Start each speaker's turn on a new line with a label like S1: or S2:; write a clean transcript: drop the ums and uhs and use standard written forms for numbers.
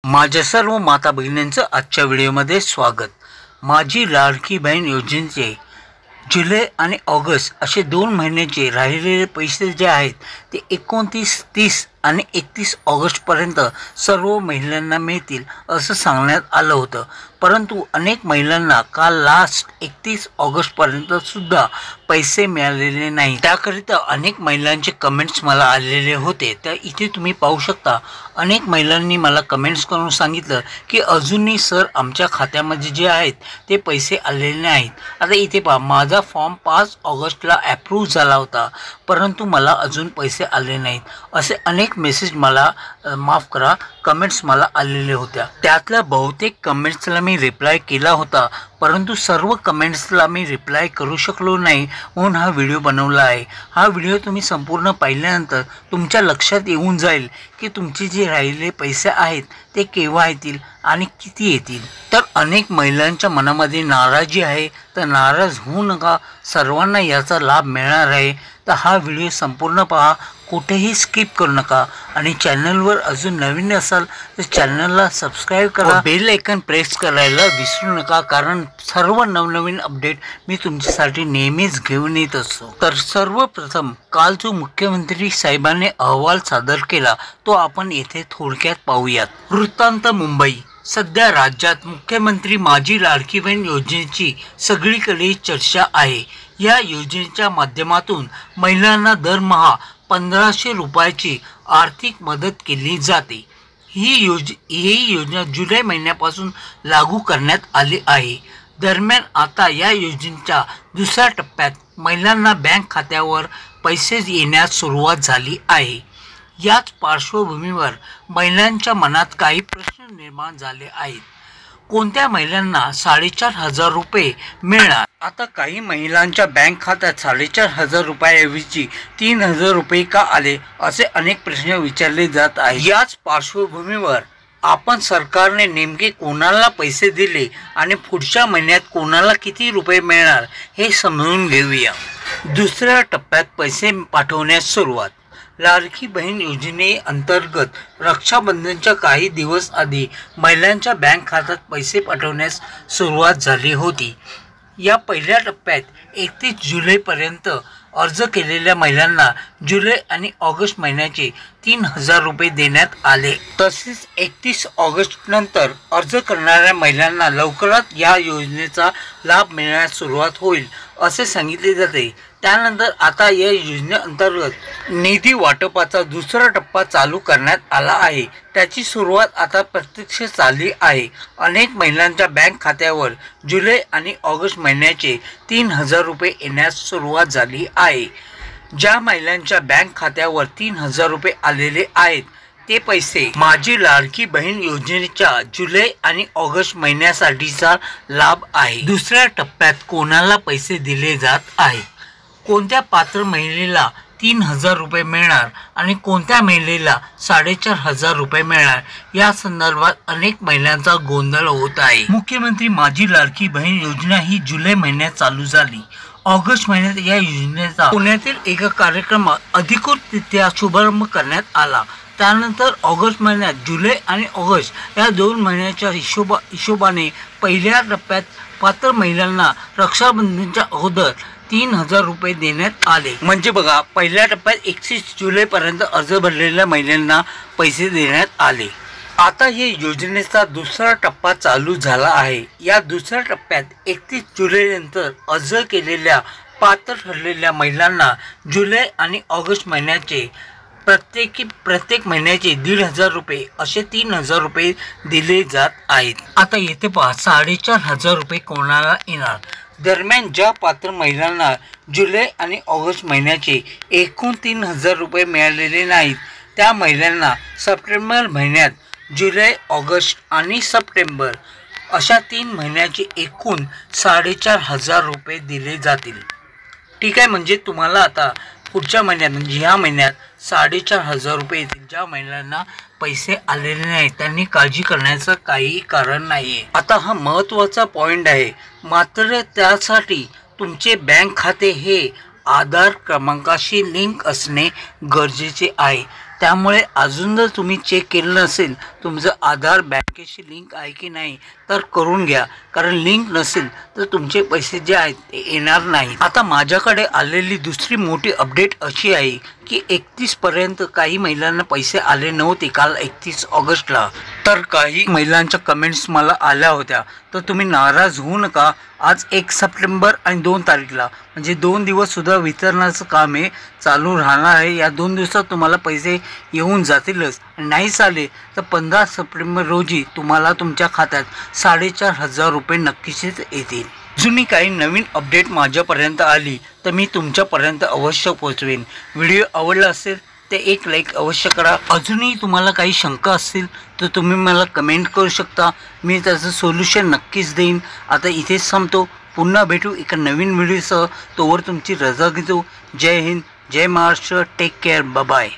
S1: माझ्या सर्व माता भगिनींचं आजच्या व्हिडिओमध्ये स्वागत। माझी लाडकी बहीण योजनेचे जुलै आणि ऑगस्ट असे 2 महिन्याचे राहिलेले पैसे जे आहेत ते 29, 30 आणि 31 ऑगस्टपर्यंत सर्व महिलांना मिळतील असं सांगण्यात आलं होतं। परंतु अनेक महिलांना काल लास्ट 31 ऑगस्टपर्यंत सुद्धा पैसे मिळालेले नाही। त्याकरिता अनेक महिलांचे कमेंट्स मला आलेले होते। तर इथे तुम्ही पाहू शकता, अनेक महिलांनी मला कमेंट्स करून सांगितलं की अजूनही सर आमच्या खात्यामध्ये जे आहेत ते पैसे आलेले नाहीत। आता इथे पहा, माझा फॉर्म 5 ऑगस्टला अप्रूव्ह झाला होता, परंतु मला अजून पैसे आले नाहीत असे अनेक मेसेज मला कमेंट्स मला आलेले होत्या। त्यातल्या बहुतेक कमेंट्सला मी रिप्लाय केला होता, परंतु सर्व कमेंट्सला मी रिप्लाय करू शकलो नाही म्हणून हा व्हिडिओ बनवला आहे। हा व्हिडिओ तुम्ही संपूर्ण पाहिल्यानंतर तुमच्या लक्षात येऊन जाईल की तुमचे जे राहिलेले पैसे आहेत ते केव्हा येतील आणि किती येतील। तर अनेक महिलांच्या मनामध्ये नाराजी आहे, तर नाराज होऊ नका, सर्वांना याचा लाभ मिळणार आहे। तर हा व्हिडिओ संपूर्ण पहा, कुठेही स्किप करू नका आणि चॅनलवर अजून नवीन असाल तर चॅनलला सबस्क्राईब करा, बेल आयकॉन प्रेस करायला विसरू नका, कारण सर्व नवनवीन अपडेट मी तुमच्यासाठी नेहमीच घेऊन येत असतो। तर सर्वप्रथम काल जो मुख्यमंत्री साहेबांनी अहवाल सादर केला तो आपण येथे थोडक्यात पाहूयात। वृत्तांत मुंबई। सध्या राज्यात मुख्यमंत्री माझी लाडकी बहीण योजनेची सगळीकडे चर्चा आहे। या योजनेच्या माध्यमातून महिलांना दरमहा 1500 रुपयाची आर्थिक मदत केली जाते। ही योजना जुलै महिन्यापासून लागू करण्यात आली आहे। दरम्यान आता या योजनेच्या दुसऱ्या टप्प्यात महिलांना बँक खात्यावर पैसे येण्यास सुरुवात झाली आहे। याच पार्श्वभूमीवर महिलांच्या मनात काही प्रश्न निर्माण झाले आहेत। कोणत्या महिलांना 4500 रुपये मिळणार? आता काही महिलांच्या बँक खात्यात 4500 रुपयाऐवजी 3000 रुपये का आले असे अनेक प्रश्न विचारले जात आहेत। याच पार्श्वभूमीवर आपण सरकारने नेमके कोणाला पैसे दिले आणि पुढच्या महिन्यात कोणाला किती रुपये मिळणार हे समजून घेऊया। दुसऱ्या टप्प्यात पैसे पाठवण्यास सुरुवात। लाडकी बहीण योजनेअंतर्गत रक्षाबंधनच्या काही दिवस आधी महिलांच्या बँक खात्यात पैसे पाठवण्यास सुरुवात झाली होती। या पहिल्या टप्प्यात 31 जुलैपर्यंत अर्ज केलेल्या महिलांना जुलै आणि ऑगस्ट महिन्याचे 3000 रुपये देण्यात आले। तसेच 31 ऑगस्ट नंतर अर्ज करणाऱ्या महिलांना लवकरात या योजनेचा लाभ मिळण्यास सुरुवात होईल असे सांगितले जाते। त्यानंतर आता या योजनेअंतर्गत निधी वाटपाचा दुसरा टप्पा चालू करण्यात आला आहे। त्याची सुरुवात आता प्रत्यक्ष झाली आहे। अनेक महिलांच्या बँक खात्यावर जुलै आणि ऑगस्ट महिन्याचे 3000 रुपये येण्यास सुरुवात झाली आहे। ज्या महिलांच्या बँक खात्यावर 3000 रुपये आलेले आहेत ते पैसे माझी लाडकी बहीण योजनेच्या जुलै आणि ऑगस्ट महिन्यासाठीचा लाभ आहे। दुसऱ्या टप्प्यात कोणाला पैसे दिले जात आहेत, कोणत्या पात्र महिलेला 3000 रुपये मिळणार आणि कोणत्या महिलेला 4500 रुपये मिळणार या संदर्भात अनेक महिलांचा गोंधळ होत आहे। मुख्यमंत्री माझी लाडकी बहीण योजना ही जुलै महिन्यात चालू झाली। ऑगस्ट महिन्यात या योजनेचा पुण्यातील एका कार्यक्रमात अधिकृतरित्या शुभारंभ करण्यात आला। त्यानंतर ऑगस्ट महिन्यात जुलै आणि ऑगस्ट या 2 महिन्याच्या हिशोबाने पहिल्या टप्प्यात पात्र महिलांना रक्षाबंधनच्या अगोदर 3000 रुपये देण्यात आले। म्हणजे बघा, पहिल्या टप्प्यात 31 जुलैपर्यंत अर्ज भरलेल्या महिलांना पैसे देण्यात आले। आता या योजनेचा दुसरा टप्पा चालू झाला आहे। या दुसऱ्या टप्प्यात 31 जुलैनंतर अर्ज केलेल्या पात्र ठरलेल्या महिलांना जुलै आणि ऑगस्ट महिन्याचे प्रत्येक महिन्याचे 1500 रुपये असे 3000 रुपये दिले जात आहेत। आता येथे पहा, 4500 रुपये कोणाला येणार? दरम्यान ज्या पात्र महिलांना जुलै आणि ऑगस्ट महिन्याचे एकूण 3000 रुपये मिळालेले नाहीत त्या महिलांना सप्टेंबर महिन्यात जुलै, ऑगस्ट आणि सप्टेंबर अशा 3 महिन्याचे एकूण 4500 रुपये दिले जातील। ठीक आहे, म्हणजे तुम्हाला आता पुढच्या महिन्यात म्हणजे ह्या महिन्यात 4500 रुपये येतील। ज्या महिलांना पैसे आलेले नाहीत त्यांनी काळजी करण्याचं काही कारण नाही आहे। आता हा महत्त्वाचा पॉईंट आहे, मात्र त्यासाठी तुमचे बँक खाते हे आधार क्रमांकाशी लिंक असणे गरजेचे आहे। त्यामुळे अजून जर तुम्ही चेक केलं नसेल तुमचं आधार बँकेशी लिंक आहे की नाही तर करून घ्या, कारण लिंक नसेल तर तुमचे पैसे जे आहेत ते येणार नाही. आता माझ्याकडे आलेली दुसरी मोठी अपडेट अशी आहे की 31 पर्यंत काही महिलांना पैसे आले नव्हते काल 31 ऑगस्टला. तर काही महिलांच्या कमेंट्स मला आल्या होत्या, तर तुम्ही नाराज होऊ नका. आज 1 सप्टेंबर आणि 2 तारीखला म्हणजे 2 दिवस सुद्धा वितरणाचं काम हे चालू राहणार आहे. या 2 दिवसात तुम्हाला पैसे येऊन जातीलच. नाहीच आले तर 15 सप्टेंबर रोजी तुम्हाला तुमच्या खात्यात 4,500 रुपये नक्कीच येतील. अजूनही काही नवीन अपडेट माझ्यापर्यंत आली तर मी तुमच्यापर्यंत अवश्य पोहोचवेन. व्हिडिओ आवडला असेल ते एक लाईक अवश्य करा. अजूनही तुम्हाला काही शंका असतील तर तुम्ही मला कमेंट करू शकता, मी त्याचं सोल्युशन नक्कीच देईन. आता इथेच थांबतो, पुन्हा भेटू एका नवीन व्हिडिओसह. तोवर तुमची रजा घेतो. जय हिंद, जय महाराष्ट्र, टेक केअर, बाय.